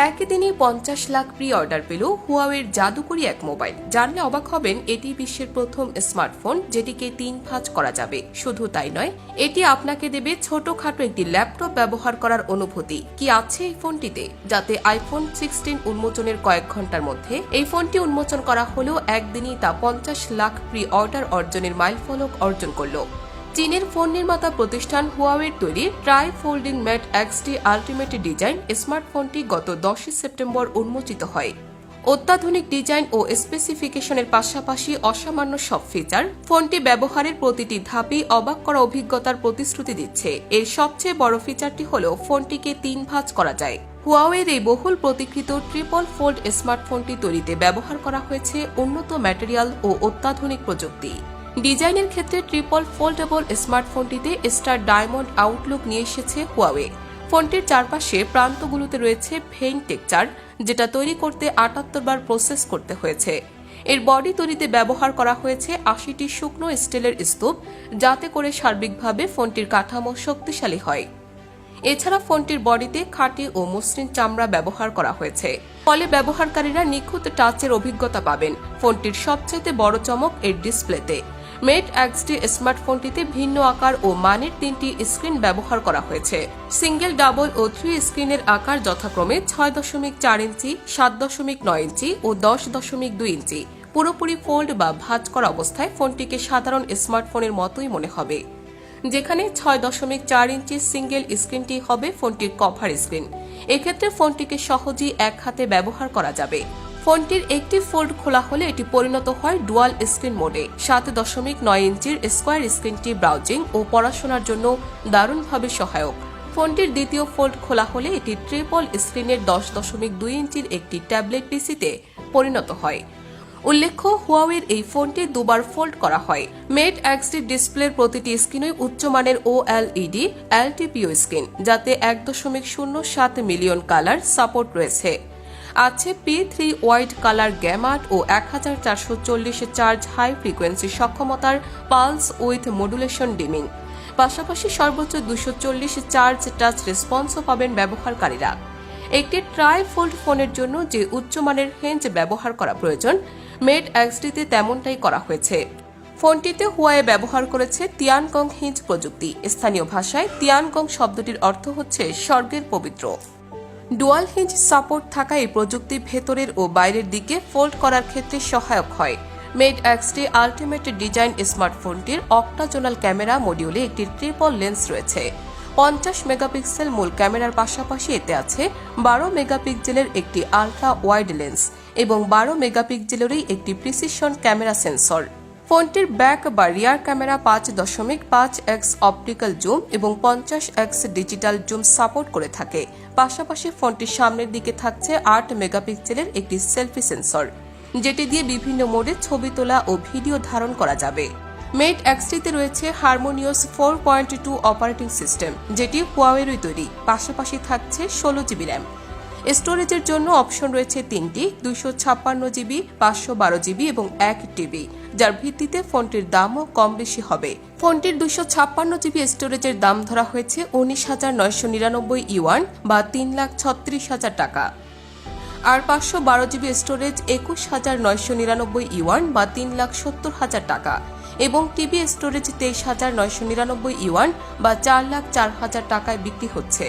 একই দিনে 50 lakh pre order পেল হুয়াওয়ের জাদুকরি এক মোবাইল। জানলে অবাক হবেন, এটি বিশ্বের প্রথম স্মার্টফোন যেটিকে 3 ভাঁজ করা যাবে। শুধু তাই নয়, এটি আপনাকে দেবে ছোটখাটো একটি ল্যাপটপ ব্যবহার করার অনুভূতি। কি আছে এই ফোনটিতে? যাতে আইফোন 16 উন্মোচনের কয়েক ঘন্টার মধ্যে এই ফোনটি উন্মোচন করা হলেও একদিনই তা 50 লাখ প্রি অর্ডার অর্জনের মাইলফলক অর্জন করল। চীনের ফোন নির্মাতা প্রতিষ্ঠান হুয়াওয়ের তৈরি tri folding Mate XT Ultimate Design স্মার্টফোনটি গত 10 সেপ্টেম্বর উন্মোচিত হয়। অত্যাধুনিক ডিজাইন ও স্পেসিফিকেশনের পাশাপাশি অসামান্য সব ফিচার ফোনটি ব্যবহারের প্রতিটি ধাপেই অবাক করা অভিজ্ঞতার প্রতিশ্রুতি দিচ্ছে। এর সবচেয়ে বড় ফিচারটি হল ফোনটিকে 3 ভাঁজ করা যায়। হুয়াওয়ের এই বহুল প্রতীক্ষিত ট্রিপল ফোল্ড স্মার্টফোনটি তৈরিতে ব্যবহার করা হয়েছে উন্নত ম্যাটেরিয়াল ও অত্যাধুনিক প্রযুক্তি। ডিজাইনের ক্ষেত্রে ট্রিপল ফোল্ডেবল স্মার্টফোনটিতে স্টার ডায়মন্ড আউটলুক নিয়ে এসেছে হুয়াওয়ে। ফোনটির চারপাশে প্রান্তগুলোতে রয়েছে ভেইন টেক্সচার, যেটা তৈরি করতে 78 বার প্রসেস করতে হয়েছে। এর বডি তৈরিতে ব্যবহার করা হয়েছে 80টি শুকনো স্টিলের স্তূপ, যাতে করে সার্বিকভাবে ফোনটির কাঠামো শক্তিশালী হয়। এছাড়া ফোনটির বডিতে খাঁটি ও মসৃণ চামড়া ব্যবহার করা হয়েছে, ফলে ব্যবহারকারীরা নিখুঁত টাচের অভিজ্ঞতা পাবেন। ফোনটির সবচেয়ে বড় চমক এর ডিসপ্লেতে। মেট এক্সটি স্মার্টফোনটিতে ভিন্ন আকার ও মানের 3টি স্ক্রিন ব্যবহার করা হয়েছে। সিঙ্গেল, ডাবল ও 3 স্ক্রিনের আকার যথাক্রমে 6.4 ইঞ্চি, 7.9 ইঞ্চি ও 10.2 ইঞ্চি। পুরোপুরি ফোল্ড বা ভাঁজ করা অবস্থায় ফোনটিকে সাধারণ স্মার্টফোনের মতোই মনে হবে, যেখানে 6.4 ইঞ্চি সিঙ্গেল স্ক্রিনটি হবে ফোনটির কভার স্ক্রিন। এক্ষেত্রে ফোনটিকে সহজেই এক হাতে ব্যবহার করা যাবে। ফোনটির একটি ফোল্ড খোলা হলে এটি পরিণত হয় ডুয়াল স্ক্রিন মোডে। 7.9 ইঞ্চির স্কোয়ার স্ক্রিনটি ব্রাউজিং ও পড়াশোনার জন্য দারুণভাবে সহায়ক। ফোনটির দ্বিতীয় ফোল্ড খোলা হলে এটি ট্রিপল স্ক্রিনের 10.2 ইঞ্চির একটি ট্যাবলেট পিসিতে পরিণত হয়। উল্লেখ্য, হুয়াওয়ের এই ফোনটি দুবার ফোল্ড করা হয়। মেট এক্সটি ডিসপ্লের প্রতিটি স্ক্রিনই উচ্চমানের OLED LTPO স্ক্রিন, যাতে 1.07 মিলিয়ন কালার সাপোর্ট রয়েছে। আছে P3 ওয়াইড কালার গ্যামাট ও 1440 চার্জ হাই ফ্রিকোয়েন্সি সক্ষমতার পালস উইথ মডুলেশন ডিমিং। পাশাপাশি সর্বোচ্চ 240 চার্জ টাচ রেসপন্সও পাবেন ব্যবহারকারীরা। একটি ট্রাই ফোল্ড ফোনের জন্য যে উচ্চমানের হেঞ্জ ব্যবহার করা প্রয়োজন, মেট এক্সটিতে তেমনটাই করা হয়েছে। ফোনটিতে হুয়াওয়ে ব্যবহার করেছে তিয়ানগং হিঞ্জ প্রযুক্তি। স্থানীয় ভাষায় তিয়ানগং শব্দটির অর্থ হচ্ছে স্বর্গের পবিত্র। ডুয়াল হিঞ্জ সাপোর্ট থাকা এই প্রযুক্তি ভেতরের ও বাইরের দিকে ফোল্ড করার ক্ষেত্রে সহায়ক হয়। মেট এক্সটি আল্টিমেট ডিজাইন স্মার্টফোনটির অক্টাজোনাল ক্যামেরা মডিউলে একটি ট্রিপল লেন্স রয়েছে। 50 মেগাপিক্সেল মূল ক্যামেরার পাশাপাশি এতে আছে 12 মেগাপিক্সেলের একটি আলট্রা ওয়াইড লেন্স এবং 12 মেগাপিক্সেলেরই একটি প্রিসিশন ক্যামেরা সেন্সর। ফোনটির ব্যাক বা rear camera 5.5x optical zoom এবং 50x ডিজিটাল জুম সাপোর্ট করে থাকে। পাশাপাশি ফোনটির সামনের দিকে থাকছে 8 মেগাপিক্সেলের একটি সেলফি সেন্সর, যেটি দিয়ে বিভিন্ন মোডে ছবি তোলা ও ভিডিও ধারণ করা যাবে। মেট এক্সটিতে রয়েছে হারমোনিয়াস 4.2 অপারেটিং সিস্টেম, যেটি হুয়াওয়েরই তৈরি। পাশাপাশি থাকছে 16 জিবি র্যাম। স্টোরেজের জন্য অপশন রয়েছে 3টি: 256 জিবি, 512 জিবি এবং 1 টিবি, যার ভিত্তিতে ফোনটির দামও কম বেশি হবে। ফোনটির 256 জিবি স্টোরেজের দাম ধরা হয়েছে 19,999 ইউয়ান বা 3,36,000 টাকা। আর 512 জিবি স্টোরেজ 21,999 ইউয়ান বা 3,70,000 টাকা এবং টিবি স্টোরেজ 23,999 ইউয়ান বা 4,04,000 টাকায় বিক্রি হচ্ছে।